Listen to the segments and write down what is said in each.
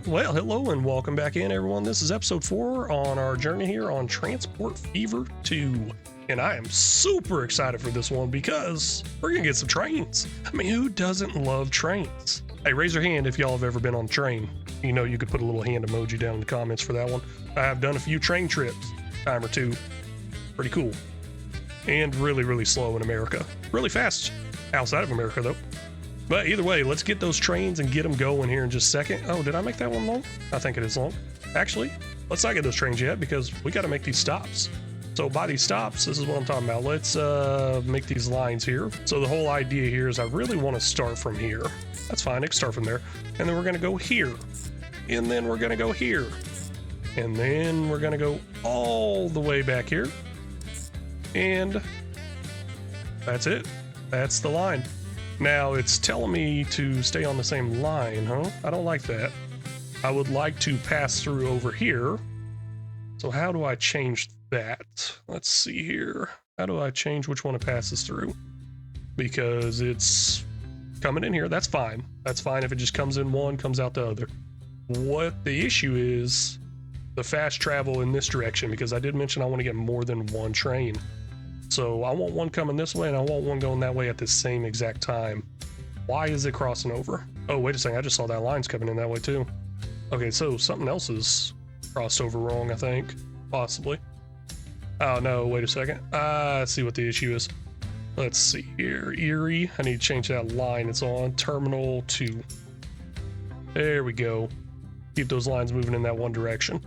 Well, hello and welcome back in, everyone. This is episode 4 on our journey here on Transport Fever 2. And I am super excited for this one because we're going to get some trains. I mean, who doesn't love trains? Hey, raise your hand if y'all have ever been on a train. You know, you could put a little hand emoji down in the comments for that one. I have done a few train trips, time or two. Pretty cool. And really, really slow in America. Really fast outside of America, though. But either way, let's get those trains and get them going here in just a second. Oh, did I make that one long? I think it is long. Actually, let's not get those trains yet because we got to make these stops. So by these stops, this is what I'm talking about. Let's make these lines here. So the whole idea here is I really want to start from here. That's fine, I can start from there. And then we're going to go here. And then we're going to go here. And then we're going to go all the way back here. And that's it. That's the line. Now it's telling me to stay on the same line, huh? I don't like that. I would like to pass through over here. So how do I change that? Let's see here. How do I change which one it passes through? Because it's coming in here. That's fine. That's fine if it just comes in one, comes out the other. What the issue is, the fast travel in this direction, because I did mention I want to get more than one train. So I want one coming this way and I want one going that way at the same exact time. Why is it crossing over? Oh, wait a second. I just saw that line's coming in that way too. Okay, so something else is crossed over wrong, I think. Possibly. Oh, no, wait a second. Let's see what the issue is. Let's see here. Erie. I need to change that line it's on. Terminal 2. There we go. Keep those lines moving in that one direction.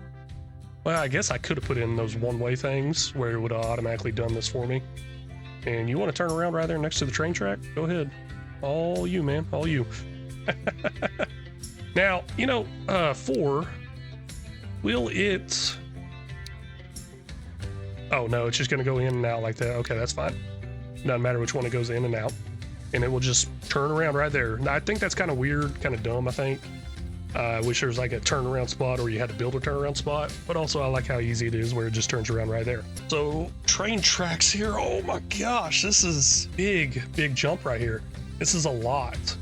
Well, I guess I could have put in those one-way things where it would have automatically done this for me. And you want to turn around right there next to the train track? Go ahead. All you, man. All you. Now, you know, 4, will it... Oh, no, it's just going to go in and out like that. Okay, that's fine. Doesn't matter which one it goes in and out. And it will just turn around right there. Now, I think that's kind of weird, kind of dumb, I think. I wish there was like a turnaround spot or you had to build a turnaround spot, but also I like how easy it is where it just turns around right there. So train tracks here. Oh my gosh, this is big jump right here. This is a lot.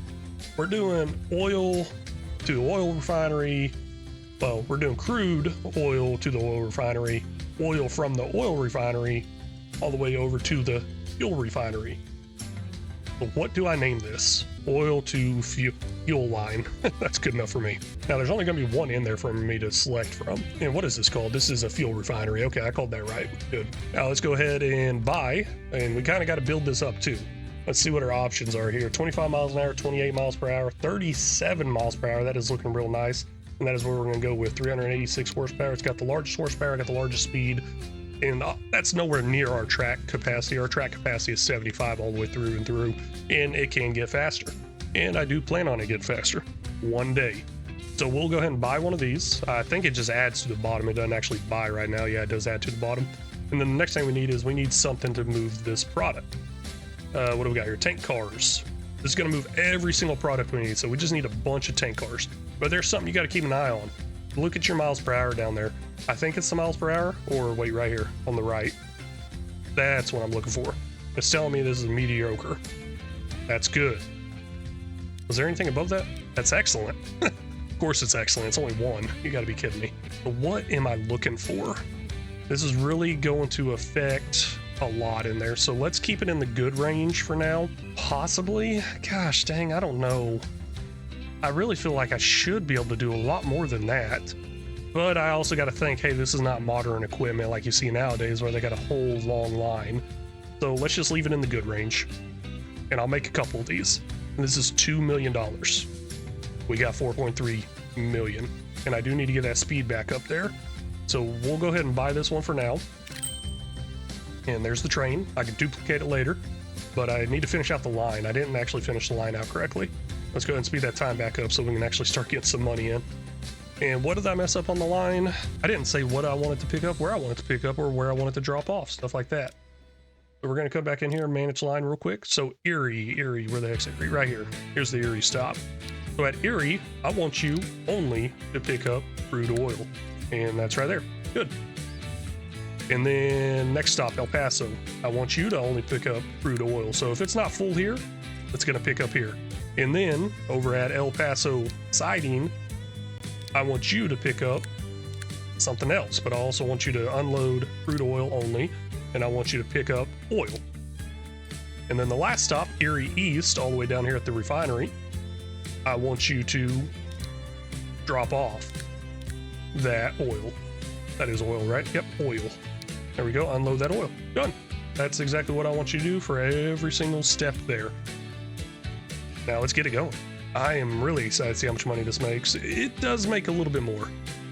We're doing oil to the oil refinery. Well, we're doing crude oil to the oil refinery, oil from the oil refinery, all the way over to the fuel refinery. But what do I name this? Oil to fuel line. That's good enough for me. Now there's only going to be one in there for me to select from. And what is this called? This is a fuel refinery. Okay, I called that right. Good. Now let's go ahead and buy. And we kind of got to build this up too. Let's see what our options are here. 25 miles an hour, 28 miles per hour, 37 miles per hour. That is looking real nice. And that is where we're going to go with 386 horsepower. It's got the largest horsepower, got the largest speed. And that's nowhere near our track capacity. Our track capacity is 75 all the way through and through, and it can get faster. And I do plan on it getting faster one day. So we'll go ahead and buy one of these. I think it just adds to the bottom. It doesn't actually buy right now. Yeah, it does add to the bottom. And then the next thing we need is we need something to move this product. What do we got here? Tank cars. This is going to move every single product we need. So we just need a bunch of tank cars. But there's something you got to keep an eye on. Look at your miles per hour down there. I think it's the miles per hour, or wait, right here on the right. That's what I'm looking for. It's telling me this is mediocre. That's good. Was there anything above that? That's excellent. Of course it's excellent. It's only 1. You gotta be kidding me. But what am I looking for? This is really going to affect a lot in there. So let's keep it in the good range for now. Possibly. Gosh dang, I don't know. I really feel like I should be able to do a lot more than that. But I also got to think, hey, this is not modern equipment like you see nowadays where they got a whole long line. So let's just leave it in the good range. And I'll make a couple of these. And this is $2 million. We got 4.3 million. And I do need to get that speed back up there. So we'll go ahead and buy this one for now. And there's the train. I can duplicate it later. But I need to finish out the line. I didn't actually finish the line out correctly. Let's go ahead and speed that time back up so we can actually start getting some money in. And what did I mess up on the line? I didn't say what I wanted to pick up, where I wanted to pick up, or where I wanted to drop off, stuff like that. So we're going to come back in here and manage line real quick. So Erie, where the heck's Erie? Right here. Here's the Erie stop. So at Erie, I want you only to pick up crude oil. And that's right there. Good. And then next stop, El Paso. I want you to only pick up crude oil. So if it's not full here, it's going to pick up here. And then over at El Paso Siding, I want you to pick up something else, but I also want you to unload crude oil only, and I want you to pick up oil. And then the last stop, Erie East, all the way down here at the refinery, I want you to drop off that oil. That is oil, right? Yep, oil. There we go, unload that oil. Done. That's exactly what I want you to do for every single step there. Now let's get it going. I am really excited to see how much money this makes. It does make a little bit more.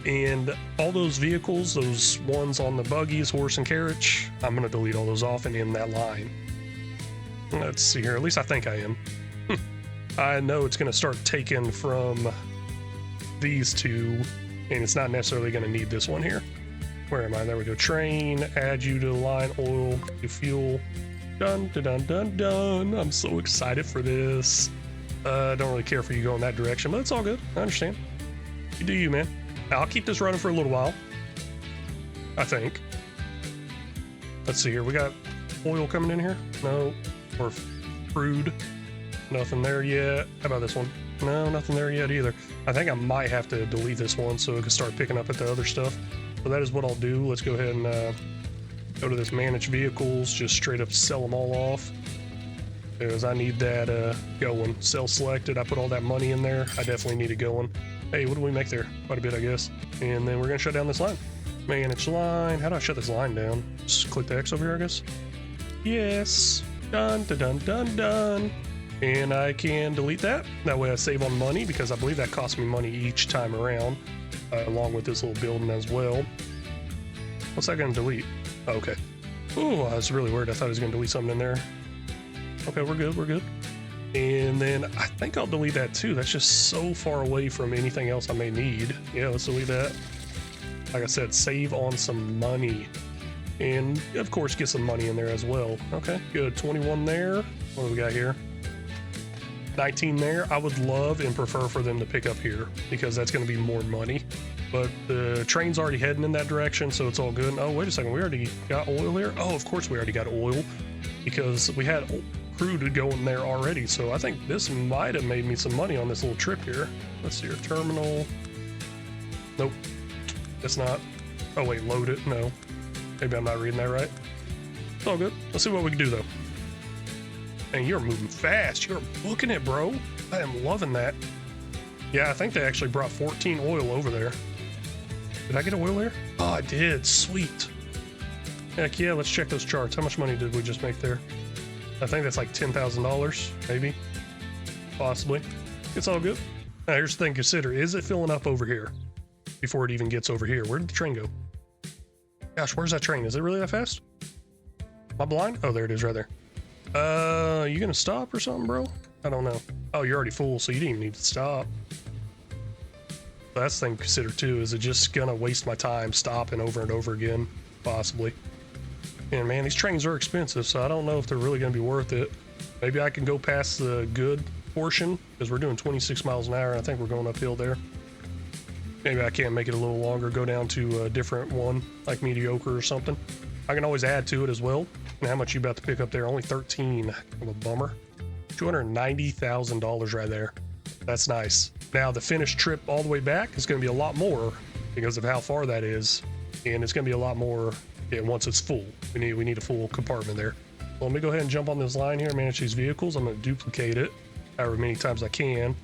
And all those vehicles, those ones on the buggies, horse and carriage, I'm gonna delete all those off and in that line. Let's see here, at least I think I am. I know it's gonna start taking from these two, and it's not necessarily gonna need this one here. Where am I? There we go. Train, add you to the line, oil, fuel. Done, dun, dun, dun, done. I'm so excited for this. I don't really care for you going that direction, but it's all good. I understand. You do you, man. I'll keep this running for a little while, I think. Let's see here. We got oil coming in here? No. Or crude? Nothing there yet. How about this one? No, nothing there yet either. I think I might have to delete this one so it can start picking up at the other stuff. So that is what I'll do. Let's go ahead and go to this manage vehicles, just straight up sell them all off. Because I need that going. Sell selected. I put all that money in there. I definitely need it going. Hey, what do we make there? Quite a bit, I guess. And then we're gonna shut down this line. Manage line. How do I shut this line down? Just click the X over here, I guess. Yes. Done, done, done, done, done. And I can delete that. That way I save on money, because I believe that costs me money each time around, along with this little building as well. What's that gonna delete? Oh, okay. Ooh, I was really worried. I thought I was gonna delete something in there. Okay, we're good, we're good. And then I think I'll delete that too. That's just so far away from anything else I may need. Yeah, let's delete that. Like I said, save on some money. And of course, get some money in there as well. Okay, good. 21 there. What do we got here? 19 there. I would love and prefer for them to pick up here, because that's going to be more money. But the train's already heading in that direction, so it's all good. Oh, wait a second. We already got oil here? Oh, of course we already got oil, because we had crude going there already. So I think this might have made me some money on this little trip here. Let's see your terminal. Nope, it's not. Oh wait, load it. No, maybe I'm not reading that right. It's all good. Let's see what we can do though. And you're moving fast. You're booking it, bro. I am loving that. Yeah, I think they actually brought 14 oil over there. Did I get oil there? Oh, I did. Sweet. Heck yeah, let's check those charts. How much money did we just make there? I think that's like $10,000, maybe. Possibly. It's all good. Now, here's the thing. Consider, is it filling up over here before it even gets over here? Where did the train go? Gosh, where's that train? Is it really that fast? Am I blind? Oh, there it is right there. You gonna stop or something, bro? I don't know. Oh, you're already full, so you didn't even need to stop. That's the thing to consider too. Is it just gonna waste my time stopping over and over again? Possibly. And man, these trains are expensive, so I don't know if they're really gonna be worth it. Maybe I can go past the good portion, because we're doing 26 miles an hour, and I think we're going uphill there. Maybe I can make it a little longer, go down to a different one, like mediocre or something. I can always add to it as well. And how much you about to pick up there? Only 13. I'm a bummer. $290,000 right there. That's nice. Now the finished trip all the way back is going to be a lot more because of how far that is, and it's going to be a lot more once it's full. We need a full compartment there. Well, let me go ahead and jump on this line here and manage these vehicles. I'm going to duplicate it however many times I can.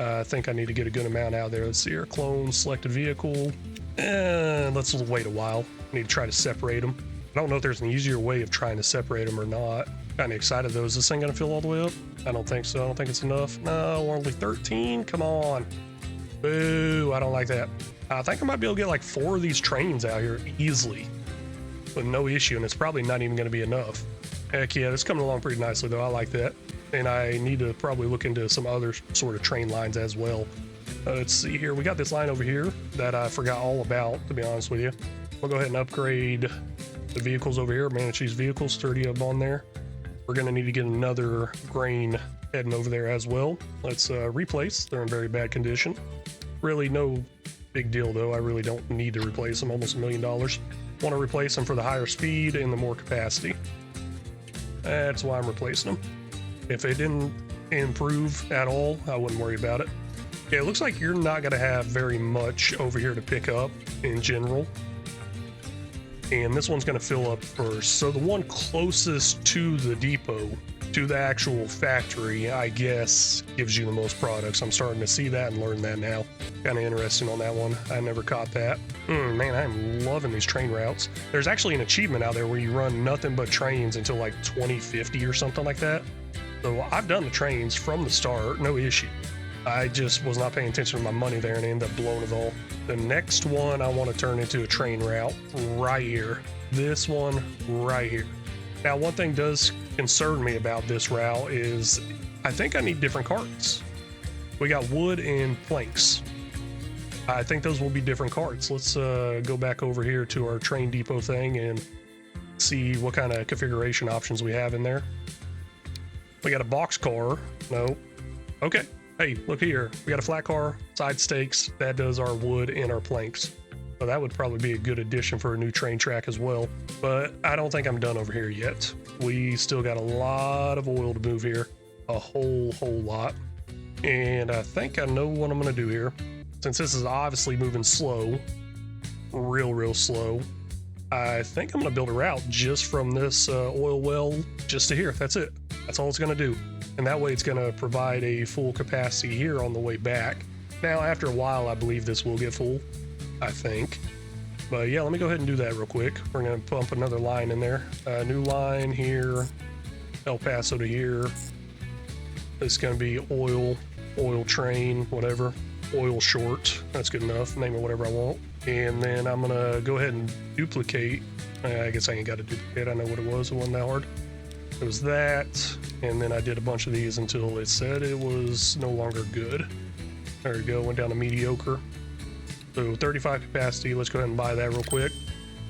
I think I need to get a good amount out there. Let's see here. Clone selected vehicle. And let's wait a while. I need to try to separate them. I don't know if there's an easier way of trying to separate them or not. Kind of excited though. Is this thing gonna fill all the way up? I don't think so. I don't think it's enough. No, we're only 13. Come on. Boo, I don't like that. I think I might be able to get like 4 of these trains out here easily with no issue, and it's probably not even gonna be enough. Heck yeah, it's coming along pretty nicely though. I like that. And I need to probably look into some other sort of train lines as well. Let's see here. We got this line over here that I forgot all about, to be honest with you. We'll go ahead and upgrade the vehicles over here, manage these vehicles, 30 of them on there. We're going to need to get another grain heading over there as well. Let's replace. They're in very bad condition. Really no big deal though. I really don't need to replace them. Almost $1 million. Want to replace them for the higher speed and the more capacity. That's why I'm replacing them. If they didn't improve at all, I wouldn't worry about it. Yeah, it looks like you're not gonna have very much over here to pick up in general. And this one's gonna fill up first. So the one closest to the depot, to the actual factory, I guess, gives you the most products. I'm starting to see that and learn that now. Kind of interesting on that one. I never caught that. Man, I'm loving these train routes. There's actually an achievement out there where you run nothing but trains until like 2050 or something like that. So I've done the trains from the start, no issue. I just was not paying attention to my money there and ended up blowing it all. The next one I want to turn into a train route right here. This one right here. Now, one thing does concern me about this route is I think I need different carts. We got wood and planks. I think those will be different carts. Let's go back over here to our train depot thing and see what kind of configuration options we have in there. We got a box car. No. Okay. Hey, look here. We got a flat car, side stakes. That does our wood and our planks. So that would probably be a good addition for a new train track as well. But I don't think I'm done over here yet. We still got a lot of oil to move here. A whole lot. And I think I know what I'm going to do here. Since this is obviously moving slow, real slow, I think I'm going to build a route just from this oil well just to here. That's it. That's all it's going to do. And that way it's going to provide a full capacity here on the way back. Now, after a while, I believe this will get full, I think. But yeah, let me go ahead and do that real quick. We're going to pump another line in there. New line here, El Paso to here. It's going to be oil train, whatever. Oil short. That's good enough. Name it whatever I want. And then I'm going to go ahead and duplicate. I guess I ain't got to duplicate. I know what it was. It wasn't that hard. It was that, and then I did a bunch of these until it said it was no longer good. There we go, went down to mediocre. So 35 capacity, let's go ahead and buy that real quick.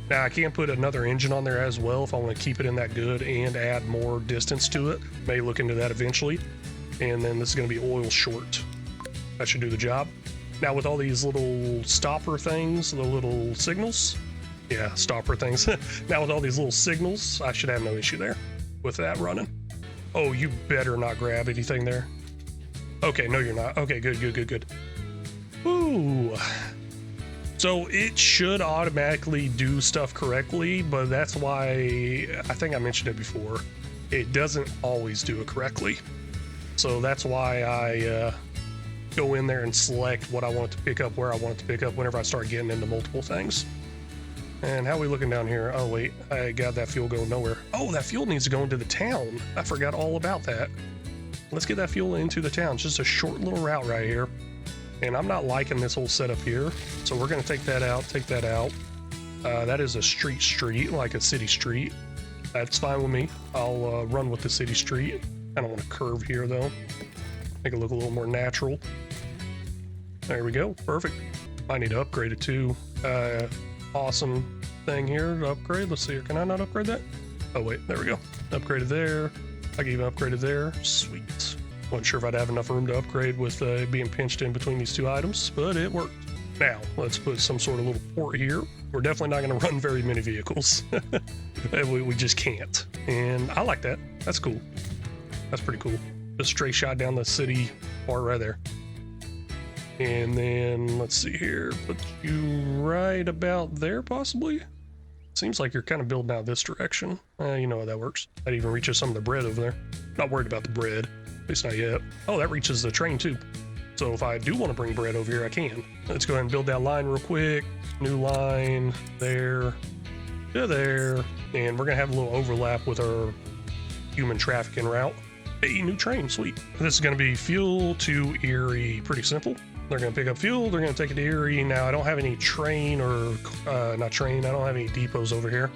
Now I can put another engine on there as well if I want to keep it in that good and add more distance to it. May look into that eventually. And then this is going to be oil short. That should do the job. Now with all these little stopper things, the little signals, yeah, stopper things. Now with all these little signals, I should have no issue there with that running. Oh, you better not grab anything there. Okay, no you're not. Okay, good. Ooh. So it should automatically do stuff correctly, but that's why, I think I mentioned it before, it doesn't always do it correctly. So that's why I go in there and select what I want it to pick up, where I want it to pick up whenever I start getting into multiple things. And how are we looking down here? Oh, wait, I got that fuel going nowhere. Oh, that fuel needs to go into the town. I forgot all about that. Let's get that fuel into the town. It's just a short little route right here. And I'm not liking this whole setup here. So we're going to take that out, that is a street, like a city street. That's fine with me. I'll run with the city street. I don't want to curve here, though. Make it look a little more natural. There we go. Perfect. I need to upgrade it, too. Awesome thing here to upgrade. Let's see here. Can I not upgrade that? Oh, wait. There we go. Upgraded there. I can even upgrade it there. Sweet. Wasn't sure if I'd have enough room to upgrade with being pinched in between these two items, but it worked. Now, let's put some sort of little port here. We're definitely not going to run very many vehicles. we just can't. And I like that. That's cool. That's pretty cool. Just straight shot down the city part right there. And then let's see here, put you right about there possibly. Seems like you're kind of building out this direction. You know how that works. That even reaches some of the bread over there. Not worried about the bread, at least not yet. Oh, that reaches the train too. So if I do want to bring bread over here, I can. Let's go ahead and build that line real quick. New line there to there. And we're gonna have a little overlap with our human trafficking route. Hey, new train, sweet. This is gonna be fuel to Erie, pretty simple. They're going to pick up fuel, they're going to take it to Erie. Now, I don't have any train or, I don't have any depots over here.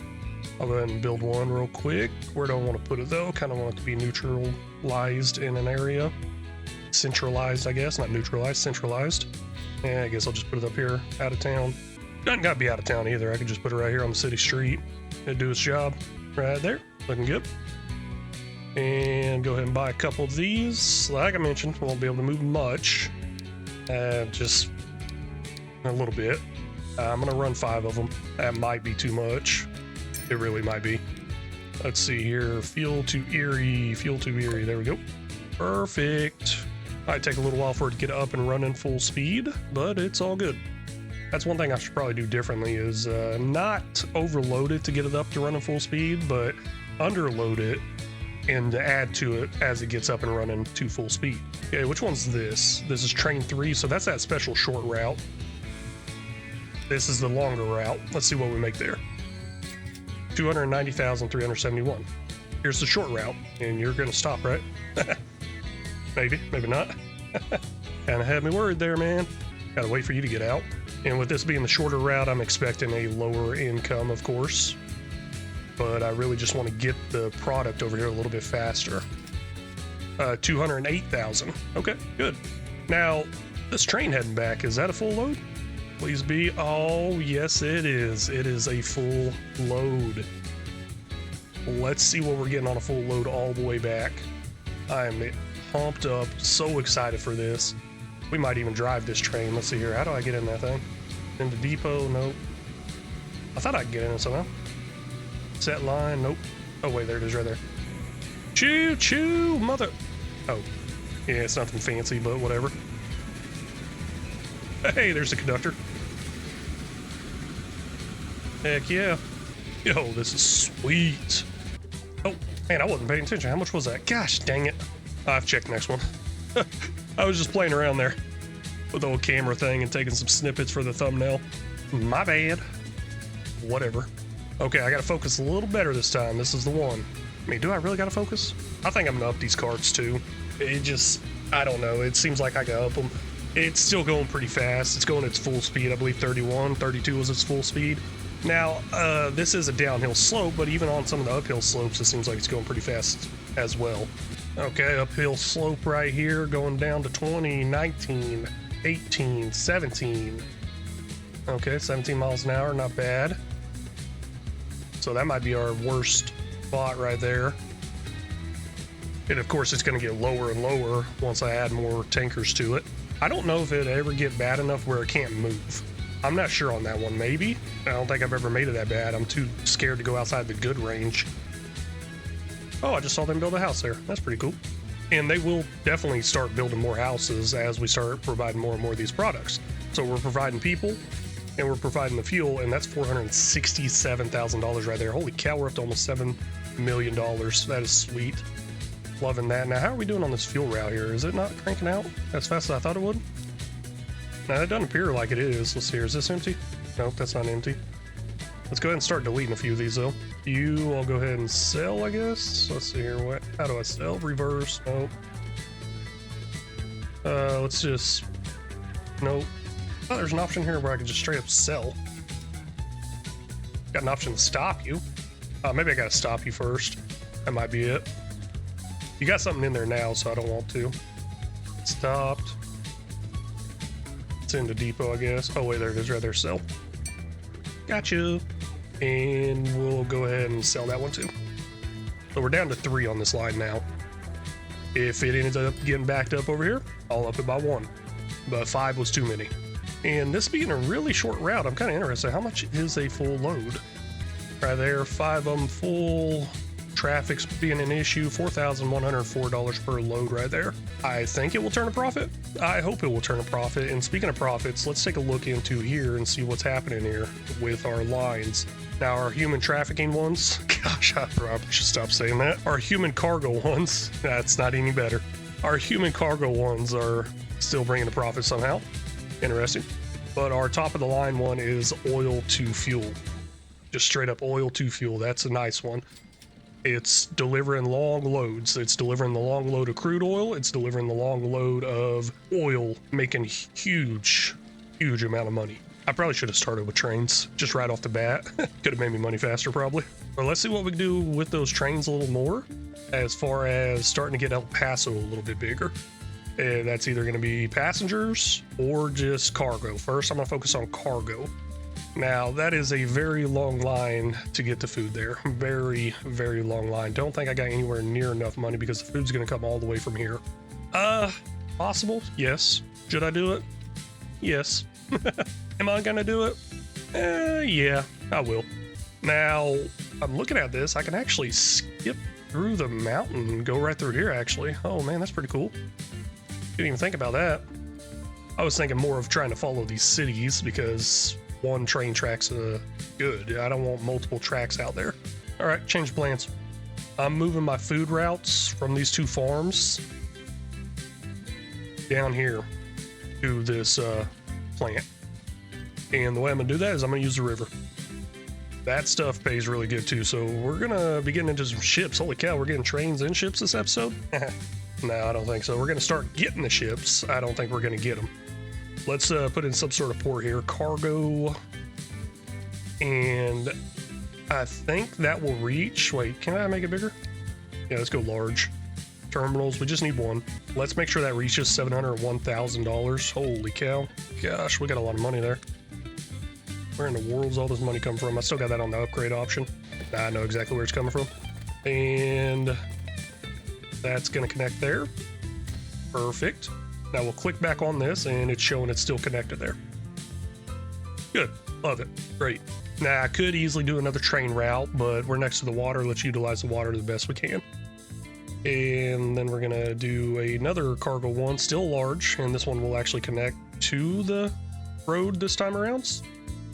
I'll go ahead and build one real quick. Where do I want to put it, though? Kind of want it to be neutralized in an area. Centralized, I guess. Not neutralized, centralized. Yeah, I guess I'll just put it up here, out of town. Doesn't got to be out of town either. I could just put it right here on the city street. It'd do its job right there. Looking good. And go ahead and buy a couple of these. Like I mentioned, won't be able to move much. Just a little bit. I'm gonna run 5 of them. That might be too much. It really might be. Let's see here. Fuel to Erie. There we go. Perfect. Might take a little while for it to get up and running full speed, but it's all good. That's one thing I should probably do differently is not overload it to get it up to running full speed, but underload it and add to it as it gets up and running to full speed. Okay, which one's this? This is train 3, so that's that special short route. This is the longer route. Let's see what we make there. 290,371. Here's the short route, and you're gonna stop, right? Maybe, maybe not. Kinda had me worried there, man. Gotta wait for you to get out. And with this being the shorter route, I'm expecting a lower income, of course. But I really just want to get the product over here a little bit faster. 208,000. Okay, good. Now, this train heading back, is that a full load? Please be. Oh, yes, it is. It is a full load. Let's see what we're getting on a full load all the way back. I am pumped up, so excited for this. We might even drive this train. Let's see here. How do I get in that thing? Into depot? Nope. I thought I could get in it somehow. Set line? Nope. Oh, wait, there it is right there. Choo choo, mother. Oh, yeah, it's nothing fancy, but whatever. Hey, there's the conductor. Heck yeah. Yo, this is sweet. Oh, man, I wasn't paying attention. How much was that? Gosh, dang it. I'll have to check the next one. I was just playing around there with the old camera thing and taking some snippets for the thumbnail. My bad. Whatever. Okay, I gotta focus a little better this time. This is the one. I mean, do I really gotta focus? I think I'm gonna up these carts too. It just, I don't know. It seems like I gotta up them. It's still going pretty fast. It's going at its full speed. I believe 31, 32 is its full speed. Now, this is a downhill slope, but even on some of the uphill slopes, it seems like it's going pretty fast as well. Okay, uphill slope right here, going down to 20, 19, 18, 17. Okay, 17 miles an hour, not bad. So that might be our worst spot right there. And of course, it's going to get lower and lower once I add more tankers to it. I don't know if it'd ever get bad enough where it can't move. I'm not sure on that one, maybe. I don't think I've ever made it that bad. I'm too scared to go outside the good range. Oh, I just saw them build a house there. That's pretty cool. And they will definitely start building more houses as we start providing more and more of these products. So we're providing people and we're providing the fuel, and that's $467,000 right there. Holy cow, we're up to almost $7 million. That is sweet. Loving that. Now, how are we doing on this fuel route here? Is it not cranking out as fast as I thought it would? Now, it doesn't appear like it is. Let's see here. Is this empty? Nope, that's not empty. Let's go ahead and start deleting a few of these, though. You, I'll go ahead and sell, I guess. Let's see here. What? How do I sell? Reverse. Nope. Let's just... Nope. Oh, there's an option here where I can just straight up sell. Got an option to stop you. Maybe I gotta stop you first. That might be it. You got something in there now, so I don't want to. Stopped. It's in the depot, I guess. Oh, wait, there it is right there. Sell. Gotcha. And we'll go ahead and sell that one too. So we're down to 3 on this line now. If it ends up getting backed up over here, I'll up it by 1. But 5 was too many. And this being a really short route, I'm kind of interested. How much is a full load? Right there, 5 of them full. Traffic's being an issue, $4,104 per load right there. I think it will turn a profit. I hope it will turn a profit. And speaking of profits, let's take a look into here and see what's happening here with our lines. Now, our human trafficking ones, gosh, I probably should stop saying that. Our human cargo ones, that's not any better. Our human cargo ones are still bringing a profit somehow. Interesting. But our top of the line one is oil to fuel. Just straight up oil to fuel. That's a nice one. It's delivering long loads. It's delivering the long load of crude oil. It's delivering the long load of oil, making huge amount of money. I probably should have started with trains just right off the bat. Could have made me money faster probably. But let's see what we can do with those trains a little more as far as starting to get El Paso a little bit bigger. And that's either going to be passengers or just cargo. First, I'm going to focus on cargo. Now, that is a very long line to get the food there. Very long line. Don't think I got anywhere near enough money because the food's going to come all the way from here. Possible? Yes. Should I do it? Yes. Am I going to do it? Yeah, I will. Now, I'm looking at this. I can actually skip through the mountain and go right through here, actually. Oh, man, that's pretty cool. Didn't even think about that. I was thinking more of trying to follow these cities because one train track's good. I don't want multiple tracks out there. All right, change plans. I'm moving my food routes from these two farms down here to this plant. And the way I'm gonna do that is I'm gonna use the river. That stuff pays really good too. So we're gonna be getting into some ships. Holy cow, we're getting trains and ships this episode? No, I don't think so. We're gonna start getting the ships. I don't think we're gonna get them. Let's put in some sort of port here. Cargo. And I think that will reach. Wait, can I make it bigger? Yeah, let's go large. Terminals, we just need one. Let's make sure that reaches $701,000. Holy cow. Gosh, we got a lot of money there. Where in the world's all this money come from? I still got that on the upgrade option. I know exactly where it's coming from. And that's gonna connect there. Perfect. Now we'll click back on this and it's showing it's still connected there. Good, love it, great. Now I could easily do another train route, but we're next to the water. Let's utilize the water the best we can. And then we're gonna do another cargo one, still large, and this one will actually connect to the road this time around.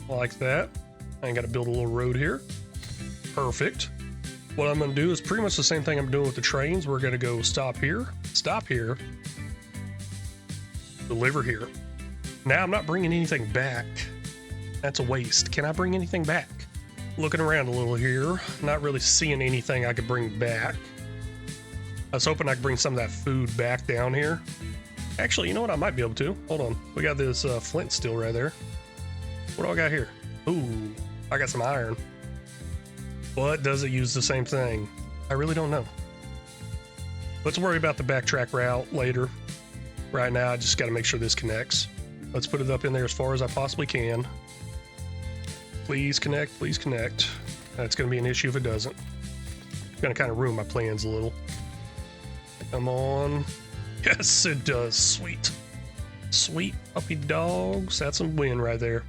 Like that. I gotta build a little road here. Perfect. What I'm gonna do is pretty much the same thing I'm doing with the trains. We're gonna go stop here, deliver here. Now I'm not bringing anything back. That's a waste. Can I bring anything back? Looking around a little here, not really seeing anything I could bring back. I was hoping I could bring some of that food back down here. Actually, you know what? I might be able to. Hold on. We got this flint steel right there. What do I got here? Ooh, I got some iron. But does it use the same thing? I really don't know. Let's worry about the backtrack route later. Right now, I just got to make sure this connects. Let's put it up in there as far as I possibly can. Please connect, please connect. That's going to be an issue if it doesn't. It's going to kind of ruin my plans a little. Come on. Yes, it does. Sweet. Sweet puppy dogs. That's a win right there.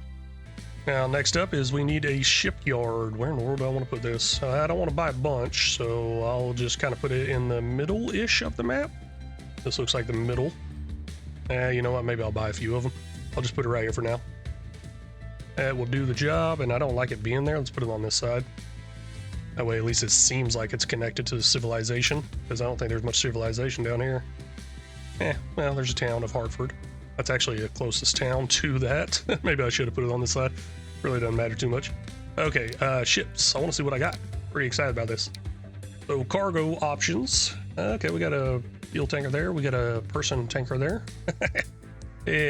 Now, next up is we need a shipyard. Where in the world do I want to put this? I don't want to buy a bunch, so I'll just kind of put it in the middle-ish of the map. This looks like the middle. You know what? Maybe I'll buy a few of them. I'll just put it right here for now. That will do the job, and I don't like it being there. Let's put it on this side. That way, at least it seems like it's connected to the civilization, because I don't think there's much civilization down here. Well, there's a town of Hartford. That's actually the closest town to that. Maybe I should have put it on this side. Really doesn't matter too much. Okay, ships. I want to see what I got. Pretty excited about this. So cargo options. Okay, we got a fuel tanker there. We got a person tanker there.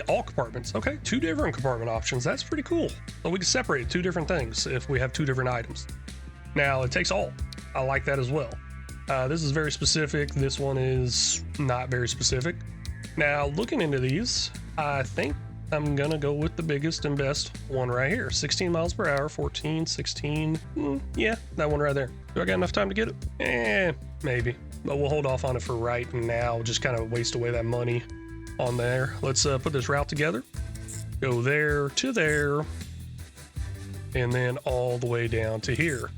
All compartments. Okay, 2 different compartment options. That's pretty cool. So we can separate 2 different things if we have 2 different items. Now it takes all. I like that as well. This is very specific. This one is not very specific. Now, looking into these, I think I'm gonna go with the biggest and best one right here. 16 miles per hour, 14, 16. Yeah, that one right there. Do I got enough time to get it? Maybe. But we'll hold off on it for right now. Just kind of waste away that money on there. Let's put this route together. Go there to there. And then all the way down to here.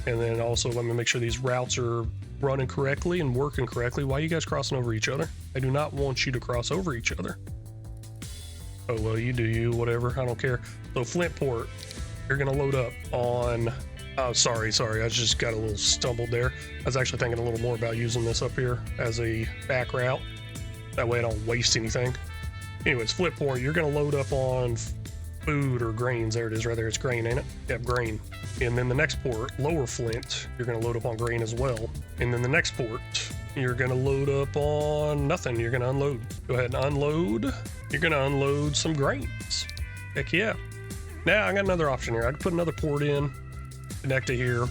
And then also let me make sure these routes are running correctly and working correctly. Why are you guys crossing over each other? I do not want you to cross over each other. Oh, well, you do you, whatever. I don't care. So Flintport, you're going to load up on... Oh, sorry. I just got a little stumbled there. I was actually thinking a little more about using this up here as a back route. That way I don't waste anything. Anyways, Flintport, you're going to load up on food or grains. There it is right there. It's grain, ain't it? Yep, grain. And then the next port, Lower Flint, you're going to load up on grain as well. And then the next port, you're going to load up on nothing. You're going to unload. Go ahead and unload. You're going to unload some grains. Heck yeah. Now I got another option here. I can put another port in, connect to here.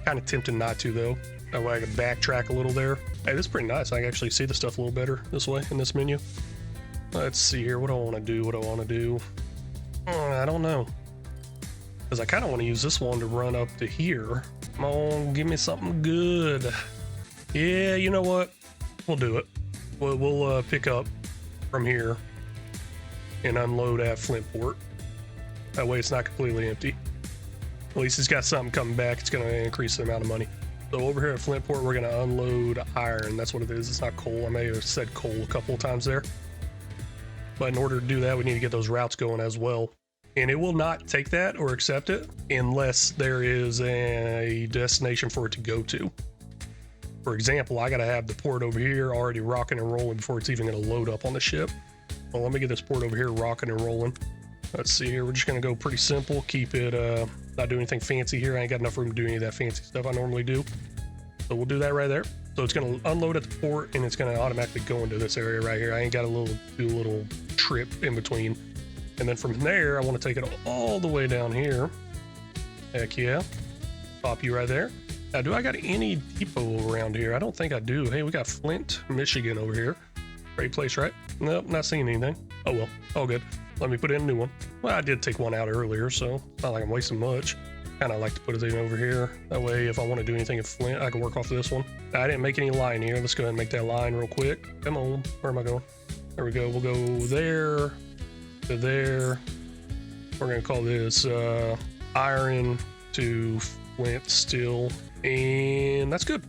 Kind of tempted not to though. That way I can backtrack a little there. Hey, this is pretty nice. I can actually see the stuff a little better this way in this menu. Let's see here. What do I want to do? I don't know. Because I kind of want to use this one to run up to here. Come on, give me something good. Yeah, you know what? We'll do it. We'll pick up from here and unload at Flintport. That way it's not completely empty. At least it's got something coming back. It's going to increase the amount of money. So over here at Flintport, we're going to unload iron. That's what it is. It's not coal. I may have said coal a couple of times there. But in order to do that, we need to get those routes going as well. And it will not take that or accept it unless there is a destination for it to go to. For example, I got to have the port over here already rocking and rolling before it's even going to load up on the ship. Well, let me get this port over here rocking and rolling. Let's see here. We're just going to go pretty simple. Keep it, not do anything fancy here. I ain't got enough room to do any of that fancy stuff I normally do. So we'll do that right there. So it's going to unload at the port and it's going to automatically go into this area right here. I ain't got do a little trip in between. And then from there, I want to take it all the way down here. Heck yeah. Pop you right there. Now, do I got any depot around here? I don't think I do. Hey, we got Flint, Michigan over here. Great place, right? Nope, not seeing anything. Oh well, all good. Let me put in a new one. Well, I did take one out earlier, so it's not like I'm wasting much. Kind of like to put it in over here. That way, if I want to do anything in Flint, I can work off this one. I didn't make any line here. Let's go ahead and make that line real quick. Come on, where am I going? There we go. We'll go there to there. We're gonna call this iron to Flint steel, and that's good.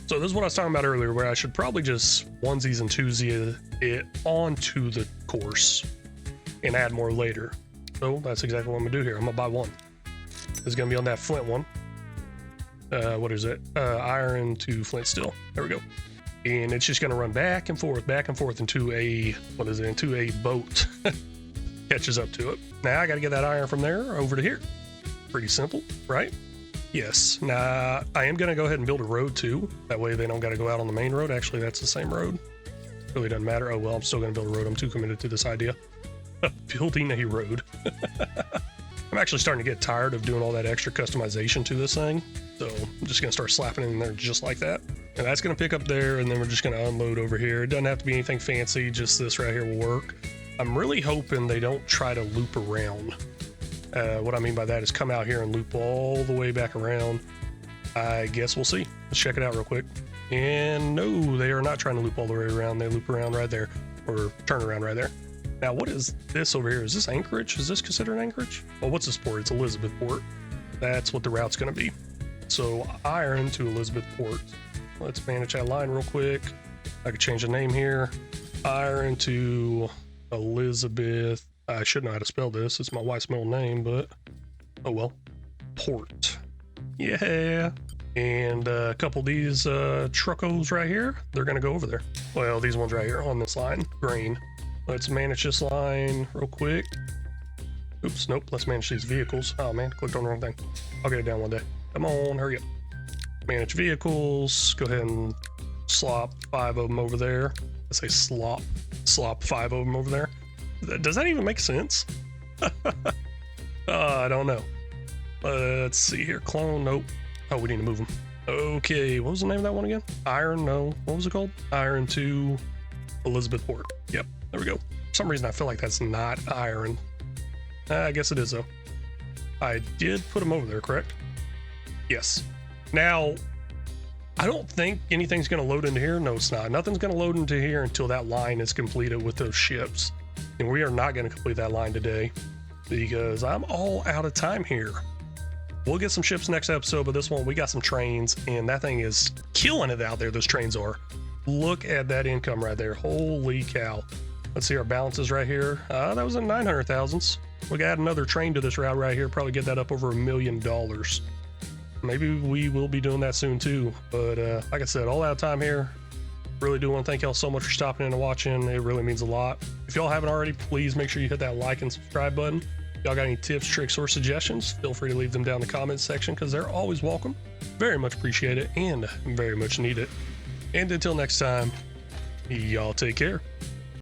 So this is what I was talking about earlier, where I should probably just onesies and twosies it onto the course and add more later. So that's exactly what I'm gonna do here. I'm gonna buy one. It's gonna be on that Flint one. What is it? Iron to Flint steel. There we go. And it's just gonna run back and forth into a, what is it? Into a boat. Catches up to it. Now I gotta get that iron from there over to here. Pretty simple, right? Yes. Now I am gonna go ahead and build a road too. That way they don't gotta go out on the main road. Actually, that's the same road. Really doesn't matter. Oh well, I'm still gonna build a road. I'm too committed to this idea. Building a road. I'm actually starting to get tired of doing all that extra customization to this thing. So I'm just gonna start slapping it in there just like that. And that's gonna pick up there, and then we're just gonna unload over here. It doesn't have to be anything fancy, just this right here will work. I'm really hoping they don't try to loop around. What I mean by that is come out here and loop all the way back around. I guess we'll see. Let's check it out real quick. And no, they are not trying to loop all the way around. They loop around right there, or turn around right there. Now, what is this over here? Is this Anchorage? Is this considered Anchorage? Well, what's this port? It's Elizabethport. That's what the route's going to be. So iron to Elizabethport. Let's manage that line real quick. I could change the name here. Iron to Elizabeth. I should know how to spell this. It's my wife's middle name, but oh well. Port. Yeah. And a couple of these truckos right here, they're going to go over there. Well, these ones right here on this line, green. Let's manage this line real quick. Oops, nope. Let's manage these vehicles. Oh man, clicked on the wrong thing. I'll get it down one day. Come on, hurry up. Manage vehicles. Go ahead and slop 5 of them over there. I say slop 5 of them over there. Does that even make sense? I don't know. Let's see here. Clone, nope. Oh, we need to move them. Okay, what was the name of that one again? Iron, no. What was it called? Iron to Elizabethport. Yep, there we go. For some reason, I feel like that's not iron. I guess it is, though. I did put them over there, correct? Yes. Now, I don't think anything's going to load into here. No, it's not. Nothing's going to load into here until that line is completed with those ships. And we are not going to complete that line today because I'm all out of time here. We'll get some ships next episode, but this one, we got some trains, and that thing is killing it out there. Those trains are. Look at that income right there. Holy cow. Let's see our balances right here. That was in 900,000s. We got another train to this route right here. Probably get that up over $1 million. Maybe we will be doing that soon too. But like I said, all out of time here. Really do want to thank y'all so much for stopping in and watching. It really means a lot. If y'all haven't already, please make sure you hit that like and subscribe button. Y'all got any tips, tricks, or suggestions, feel free to leave them down in the comments section because they're always welcome. Very much appreciate it and very much need it. And until next time, y'all take care.